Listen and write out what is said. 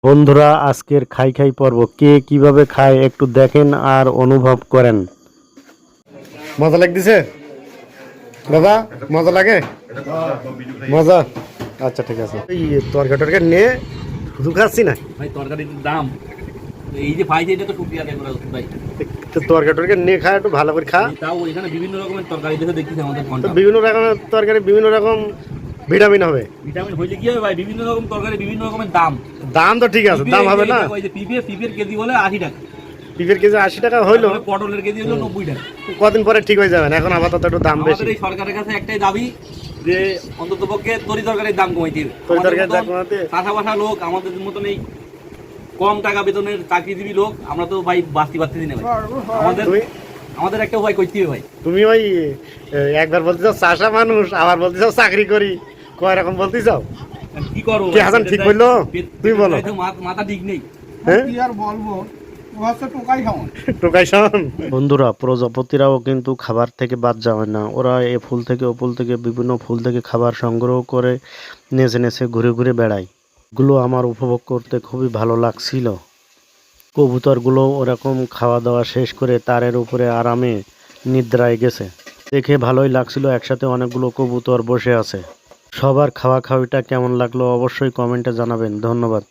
বন্ধুরা, আজকের খাই খাই পর্ব কে কিভাবে খায় একটু দেখেন আর অনুভব করেন। মজা লাগতেছে দাদা? মজা লাগে? মজা? আচ্ছা ঠিক আছে। এই তরকারি টরকারি নিয়ে শুধু খাচ্ছি না ভাই, তরকারির দাম এই যে ভাই, এটা তো শুকিয়ে দেয় ভাই। তো তরকারি টরকারি নিয়ে খা, একটু ভালো করে খা। তাও এখানে বিভিন্ন রকমের তরকারি দেখে দেখতেছি আমাদের তো ঘন্টা বিভিন্ন রকমের তরকারি বিভিন্ন রকম ভিটামিন হবে। ভিটামিন হইলে কি হবে ভাই? বিভিন্ন রকম তরকারি বিভিন্ন রকমের দাম। দাম তো ঠিক আছে, দাম হবে না? ওই যে পিঁপের কেজি বলে 80 টাকা, পিপের কেজি 80 টাকা হইলো, পটলের কেজি হলো 90 টাকা। কদিন পরে ঠিক হয়ে যাবে, এখন আপাতত একটু দাম বেশি। আমাদের এই সরকারের কাছে একটাই দাবি যে অন্তত পক্ষে তরি তরকারির দাম কমাইতে হবে। তরি তরকারির দাম কমাতে? চাষাবাসা লোক, আমাদের মতন এই কম টাকা বেতনের চাকরিজীবী লোক, আমরা তো ভাই বাঁচতে পারতেছি না ভাই। আমাদের একটা উপায় করতে হবে ভাই। তুমি ওই একবার বলতে চাও চাষা মানুষ, আবার বলতে চাও চাকরি করি, কয় রকম বলতে চাও? কি করবো কি হাসান ঠিক বললো? তুমি বলো। মাথা ঠিক নেই। কি আর বলবো, ও হচ্ছে টোকাই খাওয়ান। টোকাই শাওন। বন্ধুরা, প্রজাপতিরাও কিন্তু খাবার থেকে বাদ যাবে না। ওরা এ ফুল থেকে ও ফুল থেকে বিভিন্ন ফুল থেকে খাবার সংগ্রহ করে নেচে নেচে ঘুরে ঘুরে বেড়ায়। গুলো আমার উপভোগ করতে খুবই ভালো লাগছিল। কবুতরগুলো ওরকম খাওয়া দাওয়া শেষ করে তারের উপরে আরামে নিদ্রায় গেছে। দেখে ভালোই লাগছিল, একসাথে অনেকগুলো কবুতর বসে আছে। সবার খাওয়া খাওয়াটা কেমন লাগলো অবশ্যই কমেন্টে জানাবেন। ধন্যবাদ।